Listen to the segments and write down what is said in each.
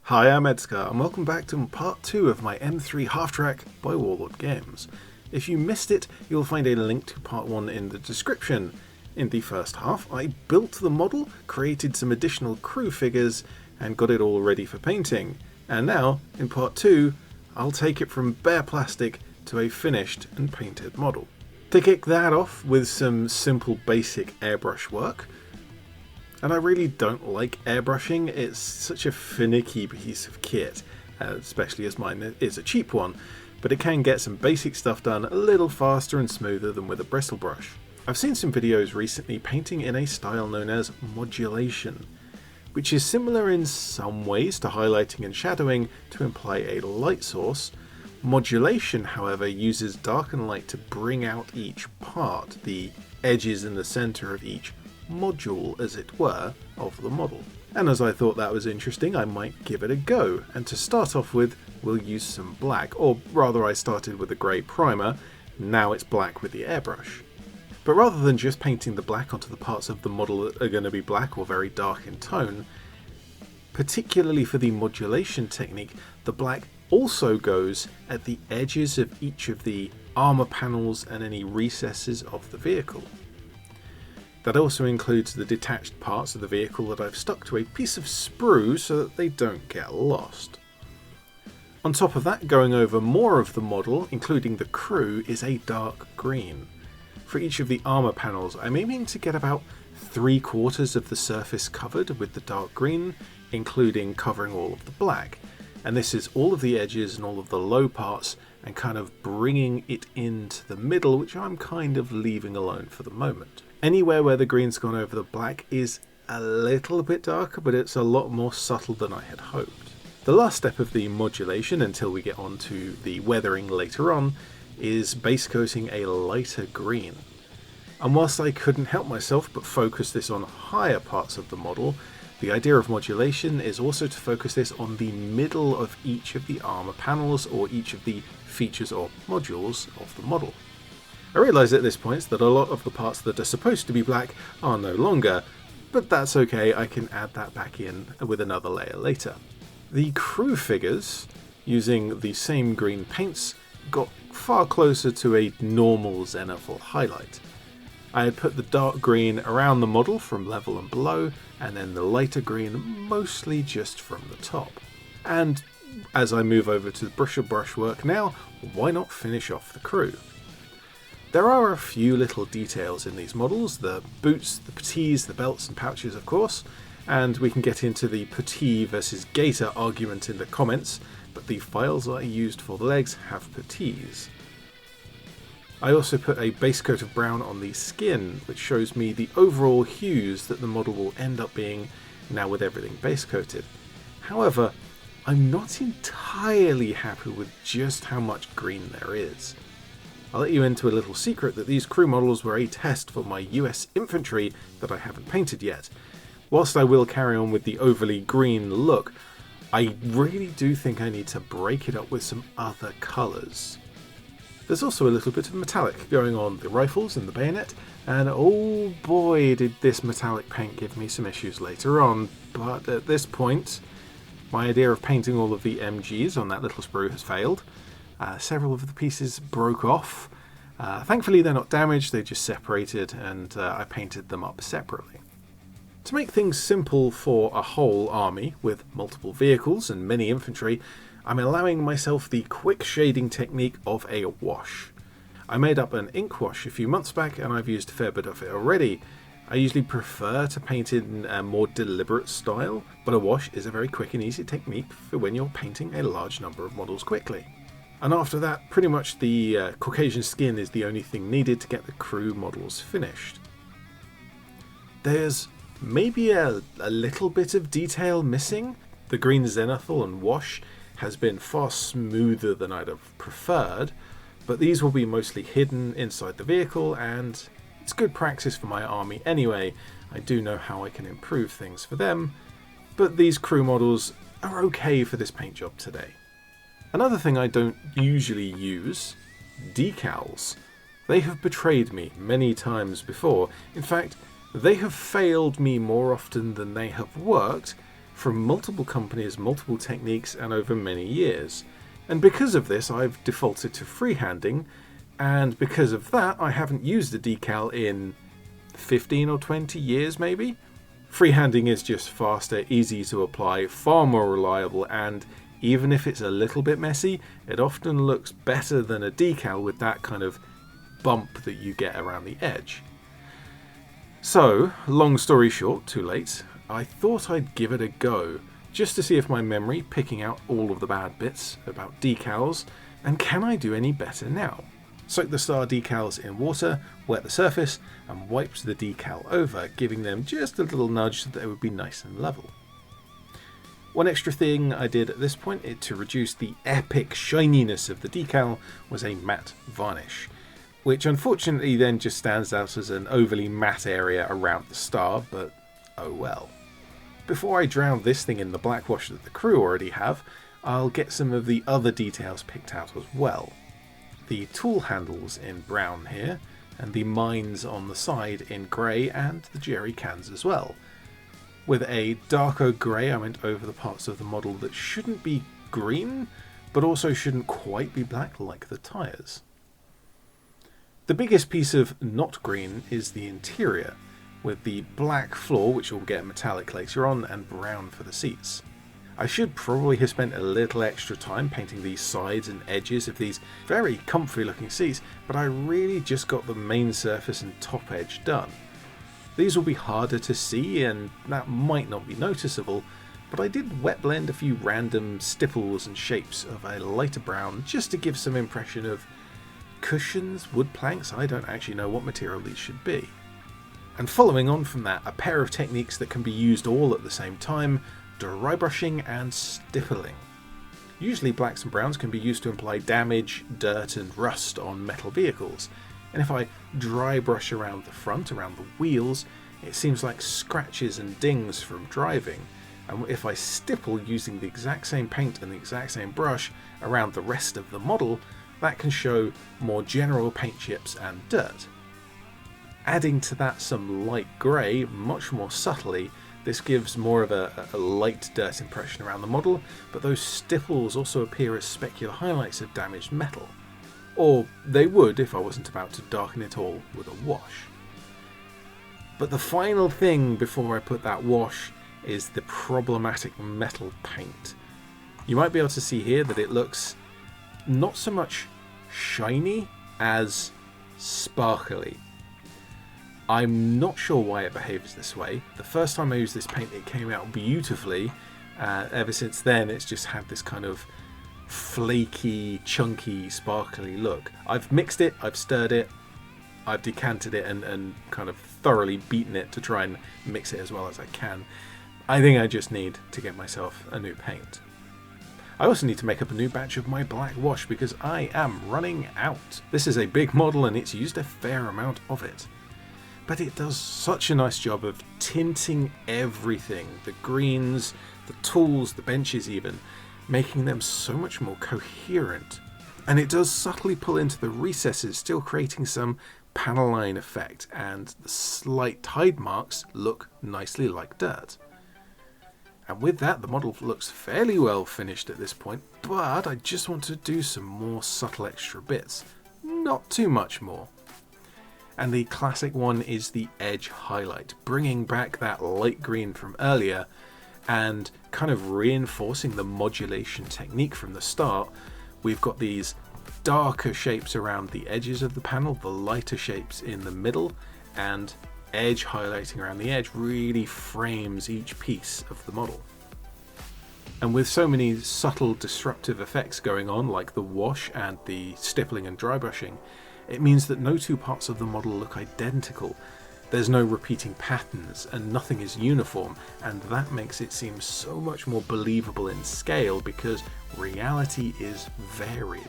Hi, I'm ED-SKaR and welcome back to part 2 of my M3 Halftrack by Warlord Games. If you missed it, you'll find a link to part 1 in the description. In the first half, I built the model, created some additional crew figures, and got it all ready for painting. And now, in part 2, I'll take it from bare plastic to a finished and painted model. To kick that off with some simple basic airbrush work. And I really don't like airbrushing, it's such a finicky piece of kit, especially as mine is a cheap one, but it can get some basic stuff done a little faster and smoother than with a bristle brush. I've seen some videos recently painting in a style known as modulation, which is similar in some ways to highlighting and shadowing to imply a light source. Modulation, however, uses dark and light to bring out each part, the edges in the centre of each module, as it were, of the model. And as I thought that was interesting, I might give it a go, and to start off with, we'll use some black, or rather I started with a grey primer, now it's black with the airbrush. But rather than just painting the black onto the parts of the model that are going to be black or very dark in tone, particularly for the modulation technique, the black also goes at the edges of each of the armour panels and any recesses of the vehicle. That also includes the detached parts of the vehicle that I've stuck to a piece of sprue so that they don't get lost. On top of that, going over more of the model, including the crew, is a dark green. For each of the armour panels, I'm aiming to get about 3/4 of the surface covered with the dark green, including covering all of the black. And this is all of the edges and all of the low parts, and kind of bringing it into the middle, which I'm kind of leaving alone for the moment. Anywhere where the green's gone over the black is a little bit darker, but it's a lot more subtle than I had hoped. The last step of the modulation, until we get on to the weathering later on, is base coating a lighter green. And whilst I couldn't help myself but focus this on higher parts of the model, the idea of modulation is also to focus this on the middle of each of the armour panels or each of the features or modules of the model. I realise at this point that a lot of the parts that are supposed to be black are no longer, but that's okay, I can add that back in with another layer later. The crew figures, using the same green paints, got far closer to a normal zenithal highlight. I had put the dark green around the model from level and below, and then the lighter green mostly just from the top. And as I move over to the brushwork now, why not finish off the crew? There are a few little details in these models, the boots, the puttees, the belts and pouches of course, and we can get into the puttee versus gaiter argument in the comments, but the files I used for the legs have puttees. I also put a base coat of brown on the skin, which shows me the overall hues that the model will end up being now with everything base coated. However, I'm not entirely happy with just how much green there is. I'll let you into a little secret that these crew models were a test for my US infantry that I haven't painted yet. Whilst I will carry on with the overly green look, I really do think I need to break it up with some other colours. There's also a little bit of metallic going on the rifles and the bayonet, and oh boy did this metallic paint give me some issues later on, but at this point my idea of painting all of the MGs on that little sprue has failed. Several of the pieces broke off. Thankfully they're not damaged, they just separated, and I painted them up separately. To make things simple for a whole army with multiple vehicles and many infantry, I'm allowing myself the quick shading technique of a wash. I made up an ink wash a few months back and I've used a fair bit of it already. I usually prefer to paint in a more deliberate style, but a wash is a very quick and easy technique for when you're painting a large number of models quickly. And after that, pretty much the Caucasian skin is the only thing needed to get the crew models finished. There's maybe a little bit of detail missing. The green zenithal and wash has been far smoother than I'd have preferred, but these will be mostly hidden inside the vehicle, and it's good practice for my army anyway. I do know how I can improve things for them, but these crew models are okay for this paint job today. Another thing I don't usually use, decals. They have betrayed me many times before. In fact, they have failed me more often than they have worked, from multiple companies, multiple techniques, and over many years. And because of this, I've defaulted to freehanding, and because of that, I haven't used a decal in 15 or 20 years maybe. Freehanding is just faster, easy to apply, far more reliable, and even if it's a little bit messy, it often looks better than a decal with that kind of bump that you get around the edge. So, long story short, too late, I thought I'd give it a go, just to see if my memory picking out all of the bad bits about decals, and can I do any better now? Soak the star decals in water, wet the surface, and wiped the decal over, giving them just a little nudge so that they would be nice and level. One extra thing I did at this point to reduce the epic shininess of the decal was a matte varnish, which unfortunately then just stands out as an overly matte area around the star, but oh well. Before I drown this thing in the black wash that the crew already have, I'll get some of the other details picked out as well. The tool handles in brown here, and the mines on the side in grey, and the jerry cans as well. With a darker grey, I went over the parts of the model that shouldn't be green, but also shouldn't quite be black like the tyres. The biggest piece of not green is the interior, with the black floor, which will get metallic later on, and brown for the seats. I should probably have spent a little extra time painting these sides and edges of these very comfy looking seats, but I really just got the main surface and top edge done. These will be harder to see and that might not be noticeable, but I did wet blend a few random stipples and shapes of a lighter brown just to give some impression of cushions, wood planks. I don't actually know what material these should be. And following on from that, a pair of techniques that can be used all at the same time: dry brushing and stippling. Usually blacks and browns can be used to imply damage, dirt and rust on metal vehicles, and if I dry brush around the front, around the wheels, it seems like scratches and dings from driving, and if I stipple using the exact same paint and the exact same brush around the rest of the model, that can show more general paint chips and dirt. Adding to that some light grey, much more subtly, this gives more of a light dirt impression around the model, but those stipples also appear as specular highlights of damaged metal. Or they would if I wasn't about to darken it all with a wash. But the final thing before I put that wash is the problematic metal paint. You might be able to see here that it looks not so much shiny as sparkly. I'm not sure why it behaves this way. The first time I used this paint it came out beautifully. Ever since then it's just had this kind of flaky, chunky, sparkly look. I've mixed it, I've stirred it, I've decanted it and kind of thoroughly beaten it to try and mix it as well as I can. I think I just need to get myself a new paint. I also need to make up a new batch of my black wash because I am running out. This is a big model and it's used a fair amount of it. But it does such a nice job of tinting everything, the greens, the tools, the benches even, making them so much more coherent. And it does subtly pull into the recesses, still creating some panel line effect, and the slight tide marks look nicely like dirt. And with that, the model looks fairly well finished at this point, but I just want to do some more subtle extra bits. Not too much more. And the classic one is the edge highlight, bringing back that light green from earlier and kind of reinforcing the modulation technique from the start. We've got these darker shapes around the edges of the panel, the lighter shapes in the middle, and edge highlighting around the edge really frames each piece of the model. And with so many subtle disruptive effects going on, like the wash and the stippling and dry brushing, it means that no two parts of the model look identical. There's no repeating patterns and nothing is uniform, and that makes it seem so much more believable in scale because reality is varied.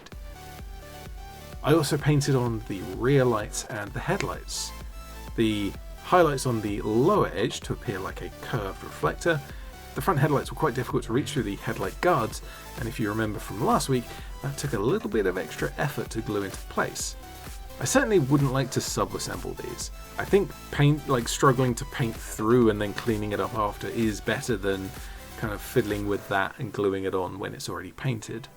I also painted on the rear lights and the headlights. The highlights on the lower edge to appear like a curved reflector. The front headlights were quite difficult to reach through the headlight guards, and if you remember from last week, that took a little bit of extra effort to glue into place. I certainly wouldn't like to sub-assemble these. I think struggling to paint through and then cleaning it up after is better than kind of fiddling with that and gluing it on when it's already painted.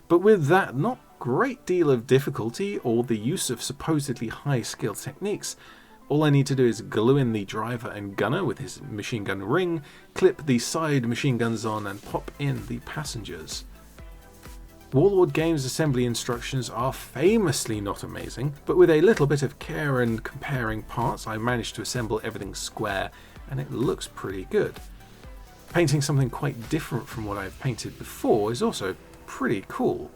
But with that not great deal of difficulty or the use of supposedly high skill techniques, all I need to do is glue in the driver and gunner with his machine gun ring, clip the side machine guns on and pop in the passengers. Warlord Games' assembly instructions are famously not amazing, but with a little bit of care and comparing parts I managed to assemble everything square and it looks pretty good. Painting something quite different from what I've painted before is also pretty cool.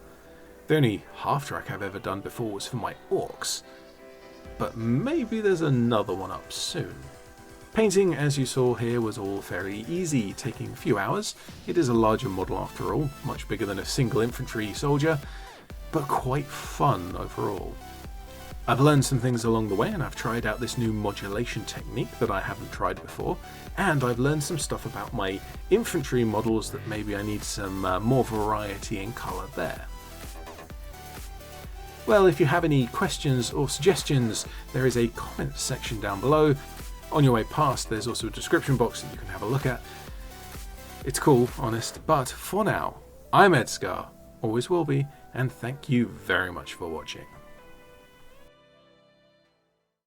The only half-track I've ever done before was for my orcs, but maybe there's another one up soon. Painting, as you saw here, was all fairly easy, taking a few hours. It is a larger model after all, much bigger than a single infantry soldier, but quite fun overall. I've learned some things along the way, and I've tried out this new modulation technique that I haven't tried before, and I've learned some stuff about my infantry models that maybe I need some more variety in colour there. Well, if you have any questions or suggestions, there is a comment section down below. On your way past, there's also a description box that you can have a look at. It's cool, honest, but for now, I'm ED-SKaR, always will be, and thank you very much for watching.